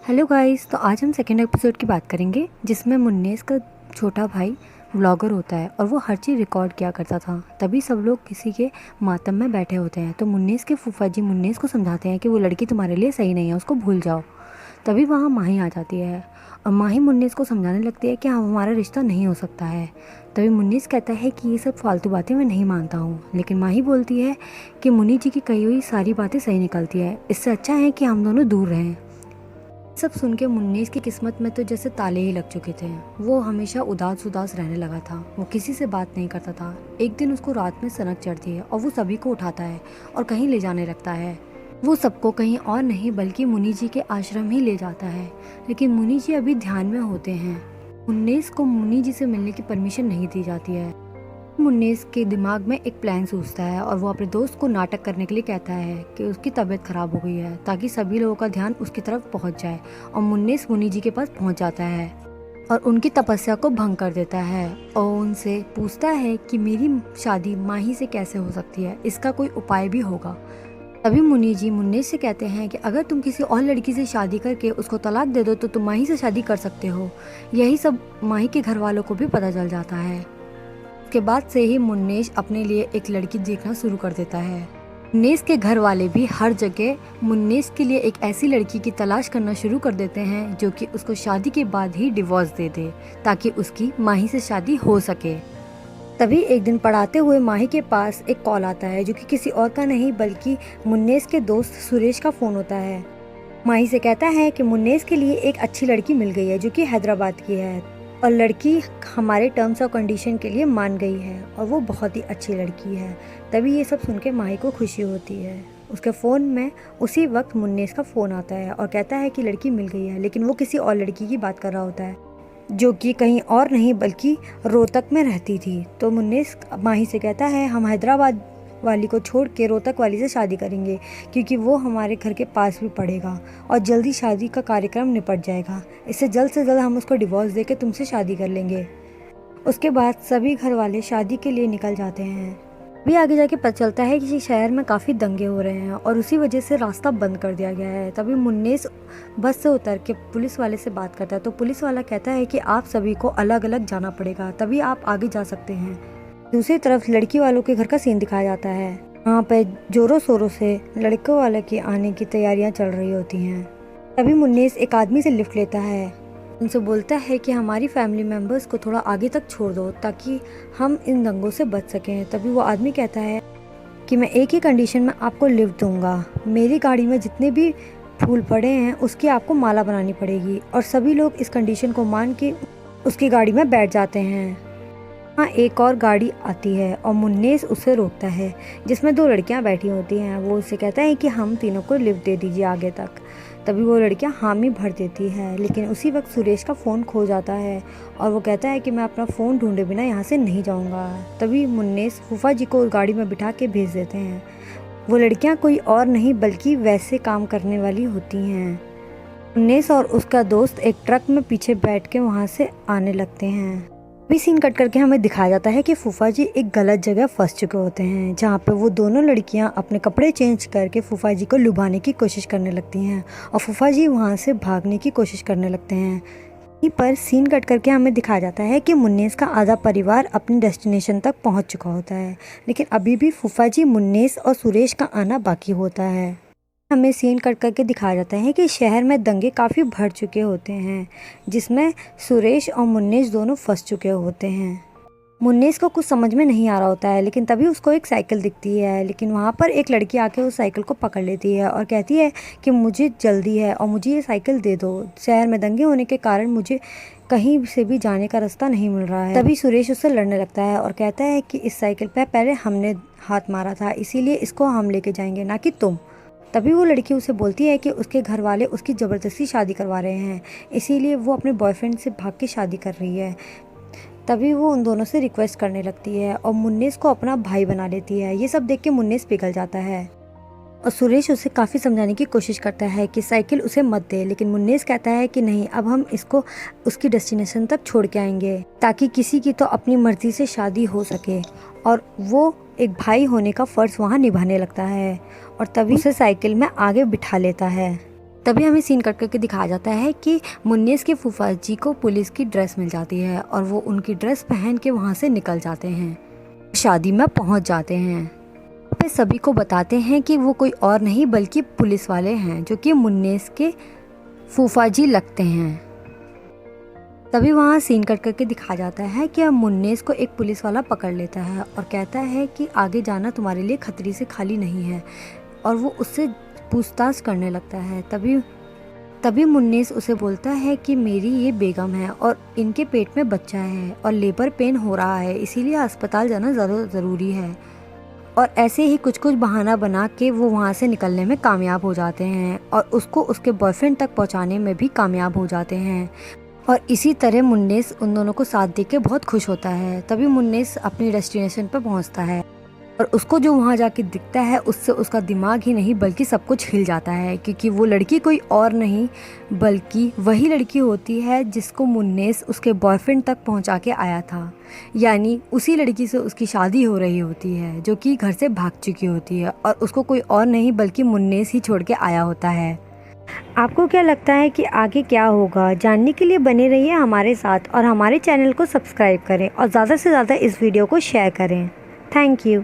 Hello guys, तो आज हम सेकेंड एपिसोड की बात करेंगे जिसमें मुन्नेस का छोटा भाई व्लॉगर होता है और वो हर चीज़ रिकॉर्ड किया करता था। तभी सब लोग किसी के मातम में बैठे होते हैं तो मुन्नेस के फूफा जी मुन्नेस को समझाते हैं कि वो लड़की तुम्हारे लिए सही नहीं है, उसको भूल जाओ। तभी वहाँ माही आ जाती है और माही मुन्नेस को समझाने लगती है कि हाँ, हमारा रिश्ता नहीं हो सकता है। तभी मुन्नेस कहता है कि ये सब फालतू बातें मैं नहीं मानता हूँ, लेकिन माही बोलती है कि मुन्नी जी की कही हुई सारी बातें सही निकलती है, इससे अच्छा है कि हम दोनों दूर रहें। सब सुन के मुन्नीस की किस्मत में तो जैसे ताले ही लग चुके थे। वो हमेशा उदास उदास रहने लगा था, वो किसी से बात नहीं करता था। एक दिन उसको रात में सनक चढ़ती है और वो सभी को उठाता है और कहीं ले जाने लगता है। वो सबको कहीं और नहीं बल्कि मुनि जी के आश्रम ही ले जाता है, लेकिन मुनि जी अभी ध्यान में होते हैं। मुन्नीस को मुनि जी से मिलने की परमिशन नहीं दी जाती है। मुन्नीस के दिमाग में एक प्लान सूझता है और वो अपने दोस्त को नाटक करने के लिए कहता है कि उसकी तबीयत खराब हो गई है ताकि सभी लोगों का ध्यान उसकी तरफ पहुंच जाए। और मुन्नीस मुनि जी के पास पहुंच जाता है और उनकी तपस्या को भंग कर देता है और उनसे पूछता है कि मेरी शादी माही से कैसे हो सकती है, इसका कोई उपाय भी होगा। तभी मुनि जी मुन्नीस से कहते हैं कि अगर तुम किसी और लड़की से शादी करके उसको तलाक दे दो तो तुम माही से शादी कर सकते हो। यही सब माही के घर वालों को भी पता चल जाता है। के बाद से ही मुन्नेस अपने लिए एक लड़की देखना शुरू कर देता है। मुन्नेस के घर वाले भी हर जगह मुन्नेस के लिए एक ऐसी लड़की की तलाश करना शुरू कर देते हैं जो कि उसको शादी के बाद ही डिवोर्स दे दे ताकि उसकी माही से शादी हो सके। तभी एक दिन पढ़ाते हुए माही के पास एक कॉल आता है जो कि किसी और का नहीं बल्कि मुन्नेस के दोस्त सुरेश का फ़ोन होता है। माही से कहता है कि मुन्नेस के लिए एक अच्छी लड़की मिल गई है जो कि हैदराबाद की है और लड़की हमारे टर्म्स और कंडीशन के लिए मान गई है और वो बहुत ही अच्छी लड़की है। तभी ये सब सुन के माही को खुशी होती है। उसके फ़ोन में उसी वक्त मुन्नेस का फ़ोन आता है और कहता है कि लड़की मिल गई है, लेकिन वो किसी और लड़की की बात कर रहा होता है जो कि कहीं और नहीं बल्कि रोहतक में रहती थी। तो मुन्नेस माही से कहता है हम हैदराबाद वाली को छोड़ के रोहतक वाली से शादी करेंगे क्योंकि वो हमारे घर के पास भी पड़ेगा और जल्दी शादी का कार्यक्रम निपट जाएगा। इससे जल्द से जल्द हम उसको डिवोर्स देके तुमसे शादी कर लेंगे। उसके बाद सभी घर वाले शादी के लिए निकल जाते हैं। भी आगे जाके पता चलता है कि शहर में काफ़ी दंगे हो रहे हैं और उसी वजह से रास्ता बंद कर दिया गया है। तभी मुन्नेस बस से उतर के पुलिस वाले से बात करता है तो पुलिस वाला कहता है कि आप सभी को अलग अलग जाना पड़ेगा, तभी आप आगे जा सकते हैं। दूसरी तरफ लड़की वालों के घर का सीन दिखाया जाता है। वहाँ पे जोरों शोरों से लड़कों वाले के आने की तैयारियां चल रही होती हैं। तभी मुन्नेस एक आदमी से लिफ्ट लेता है, उनसे बोलता है कि हमारी फैमिली मेम्बर्स को थोड़ा आगे तक छोड़ दो ताकि हम इन दंगों से बच सकें। तभी वो आदमी कहता है कि मैं एक ही कंडीशन में आपको लिफ्ट दूंगा, मेरी गाड़ी में जितने भी फूल पड़े हैं उसकी आपको माला बनानी पड़ेगी। और सभी लोग इस कंडीशन को मान के उसकी गाड़ी में बैठ जाते हैं। हाँ, एक और गाड़ी आती है और मुन्नेस उसे रोकता है जिसमें दो लड़कियां बैठी होती हैं। वो उससे कहता है कि हम तीनों को लिफ्ट दे दीजिए आगे तक। तभी वो लड़कियां हामी भर देती है, लेकिन उसी वक्त सुरेश का फ़ोन खो जाता है और वो कहता है कि मैं अपना फ़ोन ढूंढे बिना यहाँ से नहीं जाऊँगा। तभी मुन्नेस फूफा जी को गाड़ी में बिठा के भेज देते हैं। वो लड़कियाँ कोई और नहीं बल्कि वैसे काम करने वाली होती हैं। मुन्नेस और उसका दोस्त एक ट्रक में पीछे बैठ के वहाँ से आने लगते हैं। भी सीन कट करके हमें दिखाया जाता है कि फूफा जी एक गलत जगह फंस चुके होते हैं जहाँ पे वो दोनों लड़कियाँ अपने कपड़े चेंज करके फूफा जी को लुभाने की कोशिश करने लगती हैं और फूफा जी वहाँ से भागने की कोशिश करने लगते हैं। यहीं पर सीन कट करके हमें दिखाया जाता है कि मुन्नेस का आधा परिवार अपनी डेस्टिनेशन तक पहुँच चुका होता है, लेकिन अभी भी फूफा जी, मुन्नेस और सुरेश का आना बाकी होता है। हमें सीन कट करके दिखाया जाता है कि शहर में दंगे काफ़ी बढ़ चुके होते हैं जिसमें सुरेश और मुन्नेस दोनों फंस चुके होते हैं। मुन्नेस को कुछ समझ में नहीं आ रहा होता है, लेकिन तभी उसको एक साइकिल दिखती है, लेकिन वहाँ पर एक लड़की आके उस साइकिल को पकड़ लेती है और कहती है कि मुझे जल्दी है और मुझे ये साइकिल दे दो, शहर में दंगे होने के कारण मुझे कहीं से भी जाने का रास्ता नहीं मिल रहा है। तभी सुरेश उससे लड़ने लगता है और कहता है कि इस साइकिल पर पहले हमने हाथ मारा था, इसीलिए इसको हम लेके जाएंगे, ना कि तुम। तभी वो लड़की उसे बोलती है कि उसके घर वाले उसकी ज़बरदस्ती शादी करवा रहे हैं, इसीलिए वो अपने बॉयफ्रेंड से भाग के शादी कर रही है। तभी वो उन दोनों से रिक्वेस्ट करने लगती है और मुन्नेस को अपना भाई बना लेती है। ये सब देख के मुन्नेस पिघल जाता है और सुरेश उसे काफ़ी समझाने की कोशिश करता है कि साइकिल उसे मत दे, लेकिन मुन्नेस कहता है कि नहीं, अब हम इसको उसकी डेस्टिनेशन तक छोड़ के आएंगे ताकि किसी की तो अपनी मर्जी से शादी हो सके। और वो एक भाई होने का फ़र्ज़ वहाँ निभाने लगता है और तभी उसे साइकिल में आगे बिठा लेता है। तभी हमें सीन कट करके दिखाया जाता है कि मुन्नीस के फूफा जी को पुलिस की ड्रेस मिल जाती है और वो उनकी ड्रेस पहन के वहाँ से निकल जाते हैं, शादी में पहुँच जाते हैं। पे सभी को बताते हैं कि वो कोई और नहीं बल्कि पुलिस वाले हैं जो कि मुन्नीस के फूफा जी लगते हैं। तभी वहाँ सीन कट करके दिखाया जाता है कि मुन्नीस को एक पुलिस वाला पकड़ लेता है और कहता है कि आगे जाना तुम्हारे लिए खतरे से खाली नहीं है, और वो उससे पूछताछ करने लगता है। तभी मुन्नीस उसे बोलता है कि मेरी ये बेगम है और इनके पेट में बच्चा है और लेबर पेन हो रहा है, इसीलिए अस्पताल जाना ज़रूरी है। और ऐसे ही कुछ कुछ बहाना बना के वो वहाँ से निकलने में कामयाब हो जाते हैं और उसको उसके बॉयफ्रेंड तक पहुँचाने में भी कामयाब हो जाते हैं। और इसी तरह मुन्नीस उन दोनों को साथ देख के बहुत खुश होता है। तभी मुन्नीस अपनी डेस्टिनेशन पर पहुँचता है और उसको जो वहाँ जाके दिखता है उससे उसका दिमाग ही नहीं बल्कि सब कुछ हिल जाता है, क्योंकि वो लड़की कोई और नहीं बल्कि वही लड़की होती है जिसको मुन्नीस उसके बॉयफ्रेंड तक पहुँचा के आया था। यानी उसी लड़की से उसकी शादी हो रही होती है जो कि घर से भाग चुकी होती है और उसको कोई और नहीं बल्कि मुन्नीस ही छोड़ के आया होता है। आपको क्या लगता है कि आगे क्या होगा? जानने के लिए बने रहिए हमारे साथ और हमारे चैनल को सब्सक्राइब करें और ज़्यादा से ज़्यादा इस वीडियो को शेयर करें। Thank you.